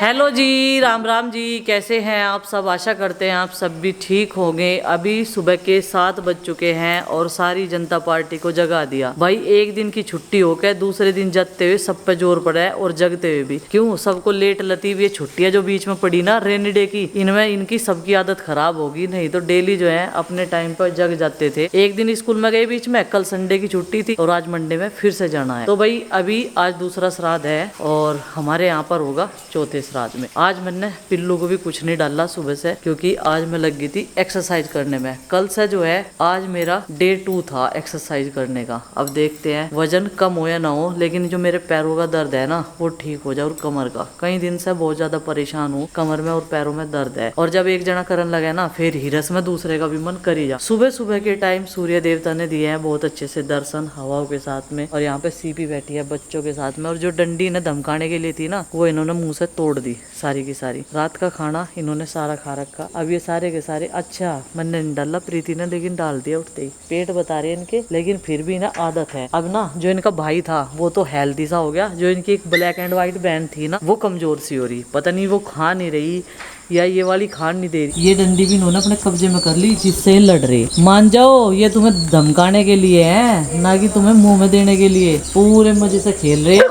Hello जी, राम राम जी। कैसे हैं आप सब? आशा करते हैं आप सब भी ठीक होंगे। अभी सुबह के 7 बज चुके हैं और सारी जनता पार्टी को जगा दिया। भाई एक दिन की छुट्टी होकर दूसरे दिन जगते हुए सब पे जोर पड़ा है और जगते हुए भी। क्यों? सबको लेट लतीफ ये छुट्टियां जो बीच में पड़ी ना रेनी डे की, इनमें इनकी सबकी आदत खराब होगी। नहीं तो डेली जो है अपने टाइम पर जग जाते थे। एक दिन स्कूल में गए बीच में, कल संडे की छुट्टी थी और आज मंडे में फिर से जाना है। तो भाई अभी आज दूसरा श्राद्ध है और हमारे यहाँ पर होगा चौथे श्राद्ध में। आज मैंने पिल्लू को भी कुछ नहीं डाला सुबह से, क्योंकि आज मैं लग गई थी एक्सरसाइज करने में। कल से जो है आज मेरा डे 2 था एक्सरसाइज करने का। अब देखते हैं वजन कम हो या ना हो, लेकिन जो मेरे पैरों का दर्द है ना वो ठीक हो जाए। और कमर का कई दिन से बहुत ज्यादा परेशान हूँ, कमर में और पैरों में दर्द है। और जब एक जना करने लगे ना फिर हिरस में दूसरे का भी मन कर ही जा। सुबह सुबह के टाइम सूर्य देवता ने दिए हैं बहुत अच्छे से दर्शन हवाओं के साथ में। और यहाँ पे सीपी बैठी है बच्चों के साथ में, और जो डंडी ने धमकाने के लिए थी ना वो इन्होंने मुंह से तोड़ दी सारी की सारी। रात का खाना इन्होंने सारा खा रखा। अब ये सारे के सारे, अच्छा मैंने नहीं डाला, प्रीति ने लेकिन डाल दिया उठते ही। पेट बता रहे इनके, लेकिन फिर भी ना आदत है। अब ना जो इनका भाई था वो तो हेल्दी सा हो गया, जो इनकी एक ब्लैक एंड व्हाइट बहन थी ना वो कमजोर सी हो रही। पता नहीं वो खा नहीं रही या ये वाली खान नहीं दे रही। ये डंडी भी इन्होंने अपने कब्जे में कर ली, जिससे लड़ रही। मान जाओ ये तुम्हें धमकाने के लिए है, ना कि तुम्हें मुंह में देने के लिए। पूरे मजे से खेल रहे हैं।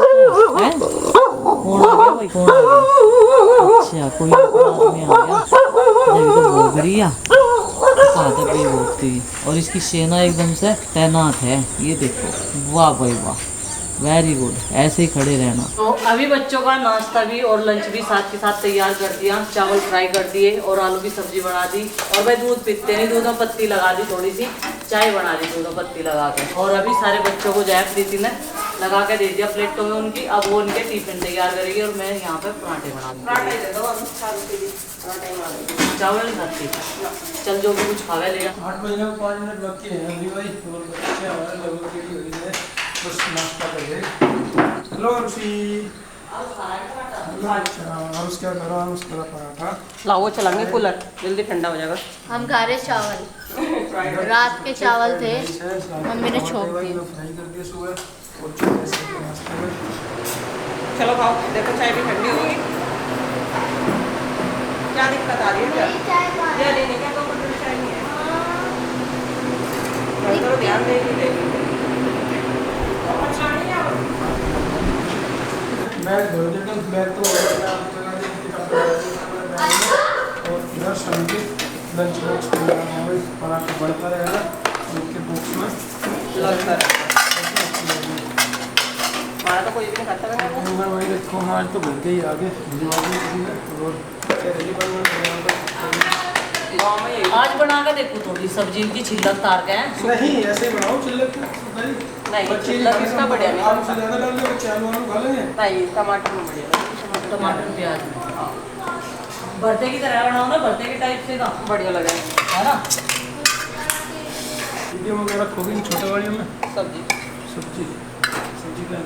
कौन आ गया भाई? कौन आ गया? अच्छा कोई आदमी आ गया। ये तो भोग रही है, कहाँ तक भी भोगती। और इसकी सेना एकदम से तैनात है। ये देखो, वाह भाई वाह, वेरी गुड। ऐसे ही खड़े रहना। तो अभी बच्चों का नाश्ता भी और लंच भी साथ के साथ तैयार कर दिया। चावल फ्राई कर दिए और आलू की सब्जी बना दी। और भाई दूध पीते नहीं, दूध में पत्ती लगा दी, थोड़ी सी चाय बना दी दूध में पत्ती लगा के। और अभी सारे बच्चों को जय प्रीति ने लगा के दे दिया प्लेटों में उनकी। अब वो उनके टिफिन तैयार करेगी और मैं यहाँ पे पराठे बना दूँगी। चावल नहीं खाती, चल जो भी कुछ खावे लेगा। 8 बजे 5 मिनट बाकी है अभी भाई। और बच्चे हमारे लगभग रेडी हो गए हैं, बस नाश्ता कर रहे। हेलो ऋषि। और उसका पराठा लाओ, चलाएंगे कूलर, जल्दी ठंडा हो जाएगा। हम खा रहे चावल, रात के चावल थे, मम्मी ने छोड़ दिए। फ्राई कर दिया सुबह और नाश्ते में। चलो खाओ, देखो चाय भी ठंडी होगी। क्या दिक्कत आ रही है? क्या लेने क्या तो चाय नहीं है। चलो ध्यान देगी बैग धो देता हूँ। बैग तो और इधर संगीत लंच बॉक्स पराठा बढ़ता रहेगा उसके बॉक्स में। हमारा तो कोई भी नहीं खाता है। वही देखो हमारे तो घर के ही आगे आज बना के देखो थोड़ी सब्जी की छिलक तार के। नहीं ऐसे बनाओ छिलक नहीं, छिलक इसका बढ़िया नहीं। आलू से ज़्यादा डाल दो, बच्चे आलू आलू खा लेंगे। नहीं, टमाटर में बढ़िया। टमाटर प्याज भरते की तरह बनाओ ना, भरते के टाइप से का बढ़िया लगा है ना। वीडियो वगैरह रखोगे छोटे वाले में सब्जी सब्जी का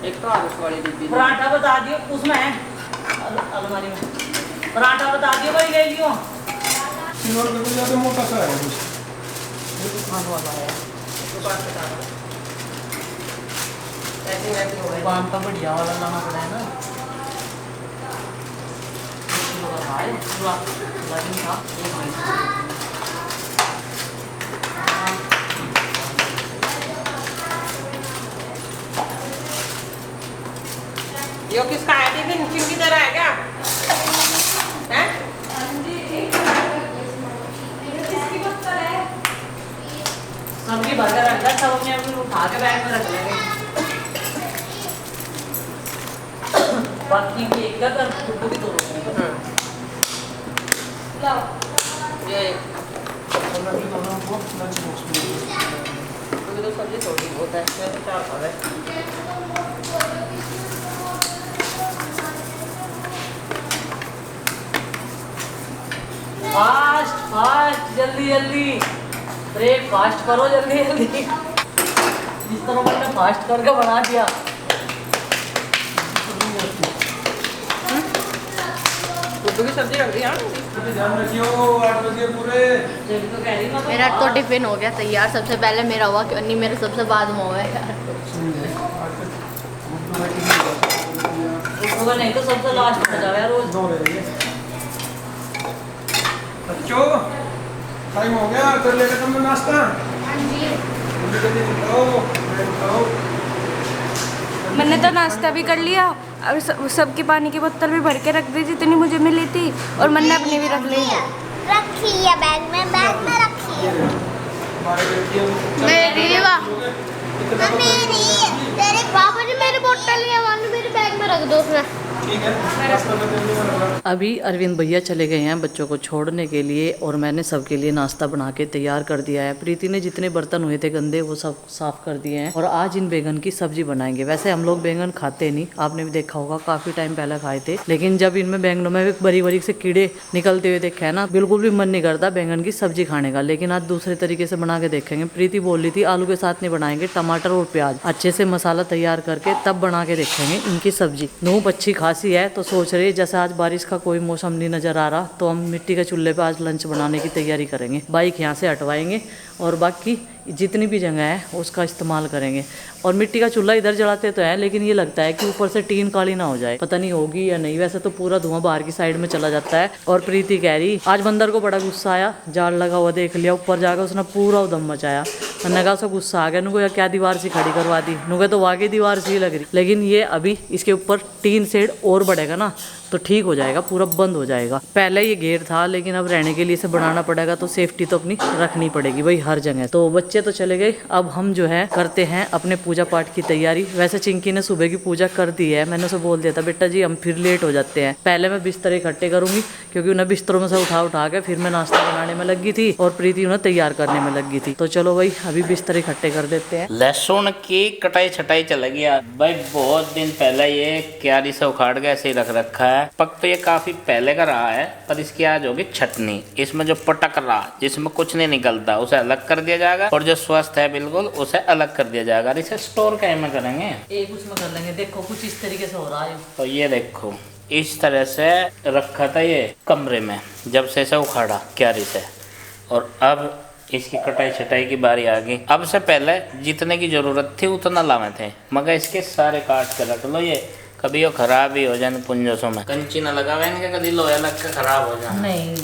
एक तो आलू वाली डिब्बी। पराठा बता दियो उसमें है अलमारी में। पराठा बता दियो भाई ले लियो। सिल्वर का तो ज़्यादा मोटा सा है कुछ। ये दुकान वाला है, दुकान पे डालो। ऐसे हो गए। दुकान का बढ़िया वाला लाना पड़ा है ना। यो किसका है? टिफिन चिंकी दे रहा है क्या? हैं? सब्जी भरकर रख दे, सब अपने अपने उठा के बैग में रख लेंगे। बाकी की एक का कर गुड्डू की तोड़ो। ये दोनों को लंच बॉक्स में तो सब्जी थोड़ी बहुत है, इसमें तो 4 खा गए। फास्ट फास्ट जल्दी जल्दी ब्रेकफास्ट करो जल्दी जल्दी। जिस तरह मैंने फास्ट करके बना दिया। कद्दू की सब्जी रख दी यार। ध्यान रखियो 8 बजे पूरे। मेरा तो टिफिन हो गया तैयार, सबसे पहले मेरा हुआ, क्यों नहीं मेरे सबसे बाद में हुआ है यार। नहीं तो सबसे लास्ट में जाओ यार रोज। बच्चों टाइम हो गया, कर लेगा तुम नाश्ता। मैंने तो नाश्ता भी कर लिया और सबकी पानी की बोतल भी भर के रख दी जितनी मुझे मिली थी, और मैंने अपनी भी रख ली है। रखी है बैग में रखी है। मेरी मेरी तेरे पापा जी मेरी बोतल नहीं है, वाली मेरे बैग में रख दो उसमें। ठीक है। अभी अरविंद भैया चले गए हैं बच्चों को छोड़ने के लिए, और मैंने सबके लिए नाश्ता बना के तैयार कर दिया है। प्रीति ने जितने बर्तन हुए थे गंदे वो सब साफ कर दिए हैं, और आज इन बैंगन की सब्जी बनाएंगे। वैसे हम लोग बैंगन खाते नहीं, आपने भी देखा होगा, काफी टाइम पहले खाए थे, लेकिन जब इनमें बैंगनों में बरी बरी से कीड़े निकलते हुए देखे है ना, बिल्कुल भी मन नहीं करता बैंगन की सब्जी खाने का। लेकिन आज दूसरे तरीके से बना के देखेंगे। प्रीति बोल रही थी आलू के साथ नहीं बनाएंगे, टमाटर और प्याज अच्छे से मसाला तैयार करके तब बना के देखेंगे इनकी सब्जी। धूप अच्छी खासी है तो सोच रही जैसे आज बारिश का कोई मौसम नहीं नजर आ रहा, तो हम मिट्टी के चूल्हे पे आज लंच बनाने की तैयारी करेंगे। बाइक यहाँ से हटवाएंगे और बाकी जितनी भी जगह है उसका इस्तेमाल करेंगे। और मिट्टी का चूल्हा इधर जलाते तो है, लेकिन ये लगता है कि ऊपर से टीन काली ना हो जाए, पता नहीं होगी या नहीं। वैसे तो पूरा धुआं बाहर की साइड में चला जाता है। और प्रीति कह रही आज बंदर को बड़ा गुस्सा आया, जाल लगा हुआ देख लिया, ऊपर जाकर उसने पूरा उदम मचाया। मैंने कहा उसको गुस्सा आ गया, नुको या क्या दीवार सी खड़ी करवा दी, नुके तो वाकई दीवार सी लग रही। लेकिन ये अभी इसके ऊपर टीन शेड और बढ़ेगा ना तो ठीक हो जाएगा, पूरा बंद हो जाएगा। पहले ये घेर था, लेकिन अब रहने के लिए इसे बनाना पड़ेगा, तो सेफ्टी तो अपनी रखनी पड़ेगी भाई हर जगह। तो बच्चे तो चले गए, अब हम जो है करते हैं अपने पूजा पाठ की तैयारी। वैसे चिंकी ने सुबह की पूजा कर दी है, मैंने उसे बोल दिया था बेटा जी हम फिर लेट हो जाते हैं। पहले मैं बिस्तर इकट्ठे करूंगी, क्योंकि उन्हें बिस्तरों में से उठा के फिर मैं नाश्ता बनाने में लगी थी, और प्रीति उन्हें तैयार करने में लगी थी। तो चलो भाई अभी बिस्तर इकट्ठे कर देते हैं। लहसुन की कटाई छटाई चल गया भाई, बहुत दिन पहले ये क्यारी से उखाड़ के ऐसे ही रख रखा है। पक तो ये काफी पहले का रहा है, पर इसकी आज होगी छटनी। इसमें जो पटक रहा जिसमें कुछ नहीं निकलता उसे अलग कर दिया जाएगा, और जो स्वस्थ है बिल्कुल उसे अलग कर दिया जाएगा। इसे स्टोर कैसे में करेंगे, एक उसमें कर लेंगे। देखो कुछ इस तरीके से हो रहा है। तो ये देखो इस तरह से रखा था ये कमरे में जब से इसे उखाड़ा क्यारी से, और अब इसकी कटाई छटाई की बारी आ गई। अब से पहले जितने की जरूरत थी उतना लावे थे, मगर इसके सारे काट कर रख लो। ये कभी वो खराब ही हो जाए पुंजों में, कंची न लगावे कभी लोहा लग के खराब हो जाए। नहीं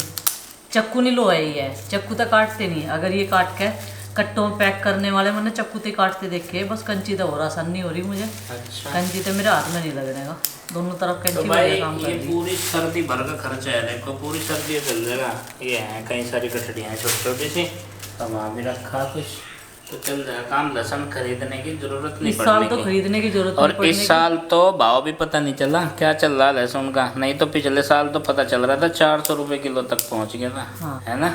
चक्कू नहीं लोहा ही है, चक्कू तो काटते नहीं। अगर ये काट के कट्टों में पैक करने वाले मैंने चक्कू तो काटते देखे, बस कंची तो हो रहा आसान नहीं हो रही मुझे। अच्छा कंची तो मेरे हाथ में नहीं लगने का, दोनों तरफ कंची तो भाई काम कर ये रही। पूरी सर्दी भर का खर्चा है, देखो पूरी सर्दी चल जाएगा। ये है कई सारी कटड़ियाँ हैं छोटी छोटी सी, तो वहाँ भी रखा कुछ तो चल जाएगा काम। लहसुन खरीदने की जरूरत नहीं इस साल पड़ने तो की। खरीदने की जरूरत और नहीं पड़ने इस की। साल तो भाव भी पता नहीं चला क्या चल रहा लहसुन का, नहीं तो पिछले साल तो पता चल रहा था 400 रुपये किलो तक पहुँच गया था। हाँ। है ना।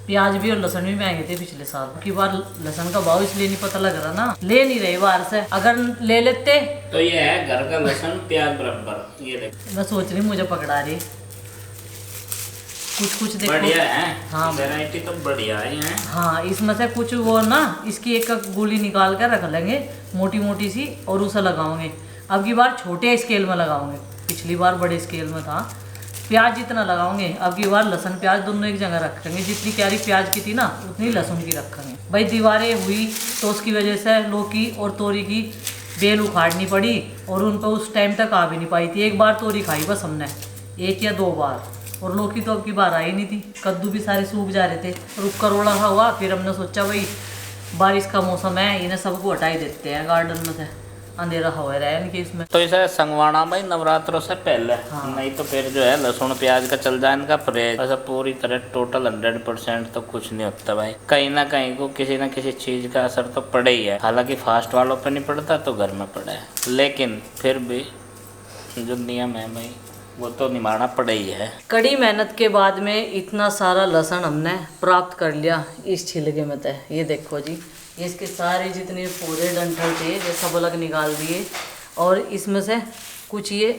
प्याज भी और लहसुन भी महंगे थे पिछले साल की बार। लहसुन का भाव इसलिए नहीं पता लग रहा ना, ले नहीं रहे बाहर से, अगर ले लेते तो ये है घर का लहसुन प्याज बराबर। ये देखो मैं सोच रही मुझे पकड़ा रही कुछ देखो बढ़िया है। हाँ। वैरायटी तो बढ़िया ही है। हाँ इसमें से कुछ वो ना इसकी एक गोली निकाल कर रख लेंगे मोटी मोटी सी, और उसे लगाओगे। अब की बार छोटे स्केल में लगाओगे, पिछली बार बड़े स्केल में था। प्याज जितना लगाओगे, अब की बार लहसुन प्याज दोनों एक जगह रखेंगे। जितनी क्यारी प्याज की थी ना उतनी लहसुन की रखेंगे। भाई दीवारें हुई तो उसकी वजह से लौकी और तोरी की बेल उखाड़नी पड़ी, और उन पर उस टाइम तक आ भी नहीं पाई थी। एक बार तोरी खाई बस हमने, 1 या 2 बार, और लौकी तो अब की बार आई नहीं थी। कद्दू भी सारे सूख जा रहे थे, रुक करोड़ा सा हुआ। फिर हमने सोचा भाई बारिश का मौसम है, इन्हें सबको हटा ही देते हैं गार्डन में से, अंधेरा हुआ रहा है इनके इसमें। तो इसे संगवाना भाई नवरात्रों से पहले। हाँ। नहीं तो फिर जो है लहसुन प्याज का चल जाए इनका परहेज। ऐसा पूरी तरह टोटल 100% तो कुछ नहीं होता भाई, कहीं ना कहीं को किसी ना किसी चीज का असर तो पड़े ही है। हालांकि फास्ट वालों पे नहीं पड़ता तो घर में पड़ा है, लेकिन फिर भी जो नियम है भाई वो तो निभाना पड़ा ही है। कड़ी मेहनत के बाद में इतना सारा लहसुन हमने प्राप्त कर लिया इस छिलके में। तय ये देखो जी, ये इसके सारे जितने पौधे डंठल थे ये सब अलग निकाल दिए, और इसमें से कुछ ये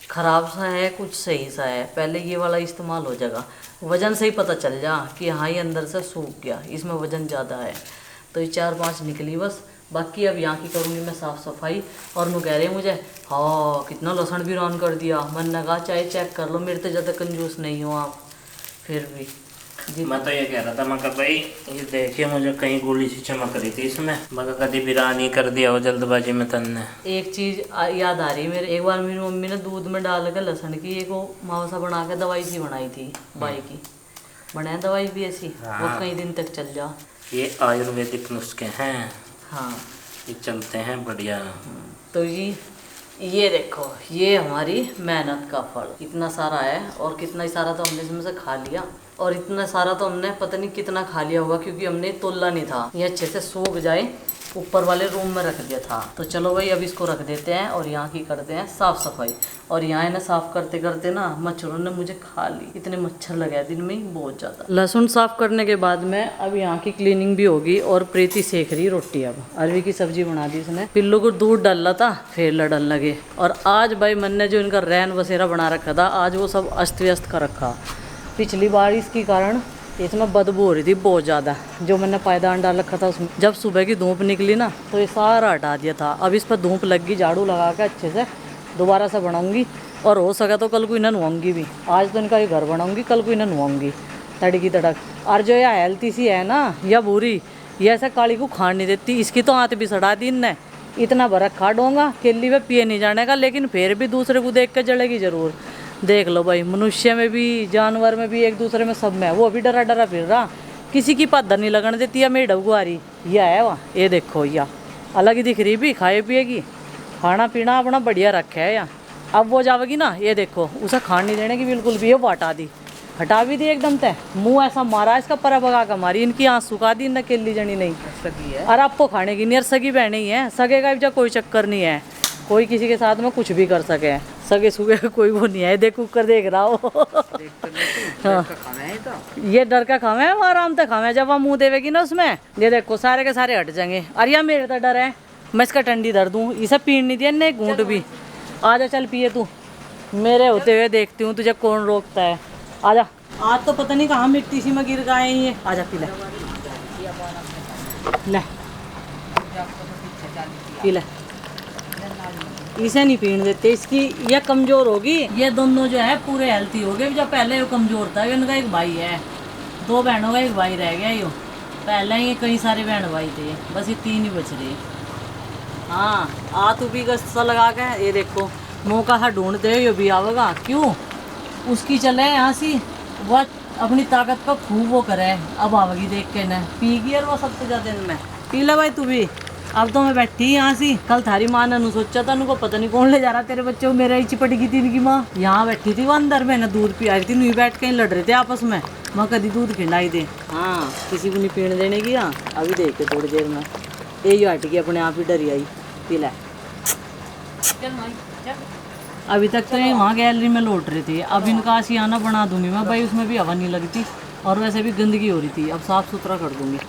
खराब सा है कुछ सही सा है। पहले ये वाला इस्तेमाल हो जाएगा, वज़न से ही पता चल जा कि हाँ ये अंदर से सूख गया, इसमें वज़न ज़्यादा है। तो ये 4-5 निकली बस, बाकी अब यहाँ की करूँगी मैं साफ़ सफाई। और वो कह रहे हैं मुझे, हाँ कितना लहसुन भी रॉन कर दिया। मैंने कहा चाहे चेक कर लो, मेरे तो ज़्यादा कंजूस नहीं हो आप। फिर भी मैं तो ये कह रहा था, मैं कहा भाई ये देखिए मुझे कहीं गोली सी चमक रही थी इसमें, मैं कभी बिरानी कर दिया हो जल्दबाजी में तन्ने। एक चीज़ याद आ रही मेरे, एक बार मेरी मम्मी ने दूध में डाल के लहसुन की एक वो मावसा बना के दवाई सी बनाई थी बाई की। बनाए दवाई भी ऐसी, वो कई दिन तक चल जा। ये आयुर्वेदिक नुस्खे हैं, हाँ ये चलते हैं बढ़िया। तो ये देखो, ये हमारी मेहनत का फल इतना सारा है। और कितना ही सारा तो हमने इसमें से खा लिया, और इतना सारा तो हमने पता नहीं कितना खा लिया होगा, क्योंकि हमने तोला नहीं था। ये अच्छे से सूख जाए, ऊपर वाले रूम में रख दिया था। तो चलो भाई अब इसको रख देते हैं और यहाँ की करते हैं साफ़ सफाई। और यहाँ ना साफ़ करते करते ना मच्छरों ने मुझे खा ली, इतने मच्छर लगे दिन में ही बहुत ज़्यादा। लहसुन साफ़ करने के बाद में अब यहाँ की क्लीनिंग भी होगी। और प्रीति सेक रही रोटी। अब अरवी की सब्जी बना दी इसने। पिल्लू को दूध डाला था, फिर लड़न लगे। और आज भाई मन ने जो इनका रैन बसेरा बना रखा था, आज वो सब अस्त व्यस्त कर रखा। पिछली बारिश के कारण इसमें बदबू हो रही थी बहुत ज़्यादा। जो मैंने पायदान डाल रखा था उसमें जब सुबह की धूप निकली ना, तो ये सारा हटा दिया था। अब इस पर धूप लग गई, झाड़ू लगा के अच्छे से दोबारा से बनाऊंगी। और हो सका तो कल को इन्हें नुआऊंगी भी। आज तो इनका ये घर बनाऊंगी, कल को इन्हें नुआऊंगी तड़की तड़क। और जो यह हेल्थी सी है ना, या बुरी, ये ऐसा काली को खान नहीं देती। इसकी तो आंत भी सड़ा दी इनने, इतना बरक खा डूंगा केली में पिए नहीं जाने का, लेकिन फिर भी दूसरे को देख के जलेगी ज़रूर। देख लो भाई, मनुष्य में भी, जानवर में भी, एक दूसरे में सब में है। वो अभी डरा डरा फिर रहा, किसी की पत्थर नहीं लगने देती है। मेरी डबुआरी यह है वहाँ, ये देखो या अलग ही दिख रही भी, खाए पिएगी, खाना पीना अपना बढ़िया रखा है। या अब वो जाएगी ना, ये देखो उसे खान नहीं देने की बिल्कुल भी। ये वो हटा भी दी एकदम तय। मुँह ऐसा मारा इसका, परा भगा का मारी, इनकी आँख सुखा दी इनने केली जनी नहीं सगी है। और आपको खाने की नहीं, और सगी बहने ही है, सगे का भी कोई चक्कर नहीं है। कोई किसी के साथ में कुछ भी कर सके, सगे सुगे कोई वो नहीं है। देख कुकर देख रहा हो। हाँ। ये डर का खावे है, आराम से खावे। जब हम मुँह देवेगी ना उसमें, ये देखो सारे के सारे हट जाएंगे। अरे यार मेरे तो डर है, मैं इसका टंडी धर दूँ। इसे पीन नहीं दिया ने घूंट भी। आजा चल पिए तू, मेरे होते हुए देखती हूँ तुझे कौन रोकता है। आजा। आज तो पता नहीं कहाँ मिट्टी सी में गिर गए हैं ये। आजा पी ले, पी ले। इसे नहीं पीने देते, इसकी ये कमज़ोर होगी। ये दोनों जो है पूरे हेल्थी हो गए। जो पहले वो कमज़ोर था, इनका एक भाई है, 2 बहनों का एक भाई रह गया। यो पहले ये कई सारे बहन भाई थे, बस ये 3 ही बच रहे। हाँ आ तू भी गस्सा लगा के, ये देखो मौका सा ढूंढते यो भी आवेगा। क्यों उसकी चले यहाँ सी, वह अपनी ताकत का खूब वो करे। अब आवेगी देख के न पीगी, और वो सबसे ज़्यादा इनमें। पी ले भाई तू भी। अब तो मैं बैठी यहाँ सी, कल थारी माँ ने सोचा था उनको पता नहीं कौन ले जा रहा तेरे बच्चे को। मेरा ही चिपट गई थी इनकी माँ। यहाँ बैठी थी वो अंदर, मैंने दूध पिया रही थी, नहीं बैठ के लड़ रहे थे आपस में। माँ कभी दूध खिलाई दे। हाँ किसी को नहीं पीने देने की। हाँ अभी देखे थोड़ी देर में यही हट गई, अपने आप ही डरी आई। पी ला। अभी तक तो ये वहाँ गैलरी में लौट रही थी। अब इनका आशियाना बना दूंगी मैं भाई, उसमें भी हवा नहीं लगती और वैसे भी गंदगी हो रही थी। अब साफ़ सुथरा कर दूंगी।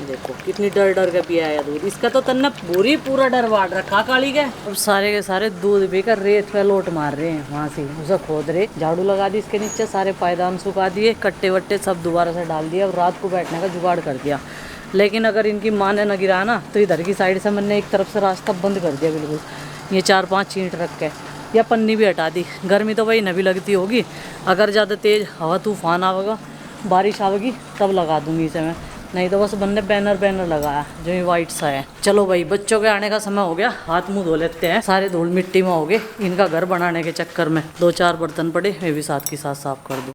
देखो कितनी डर डर के पिया है दूध। इसका तो तन्ने पूरा डर बांट रखा काली के। अब सारे के सारे दूध पीकर रेत पे लोट मार रहे हैं। वहाँ से उसे खोद रहे, झाड़ू लगा दी इसके नीचे, सारे पायदान सुखा दिए, कट्टे वट्टे सब दोबारा से डाल दिया। अब रात को बैठने का जुगाड़ कर दिया। लेकिन अगर इनकी माँ ने न गिरा ना, तो इधर की साइड से मैंने एक तरफ से रास्ता बंद कर दिया बिल्कुल। ये 4-5 चींट रख के, या पन्नी भी हटा दी। गर्मी तो भाई न भी लगती होगी। अगर ज़्यादा तेज़ हवा तूफान आवेगा, बारिश आवेगी, तब लगा दूंगी इसे मैं। नहीं तो बस बनने बैनर लगाया जो ये वाइट सा है। चलो भाई बच्चों के आने का समय हो गया, हाथ मुंह धो लेते हैं। सारे धूल मिट्टी में हो गए इनका घर बनाने के चक्कर में। 2-4 बर्तन पड़े, मैं भी साथ के साथ साफ कर दूँ।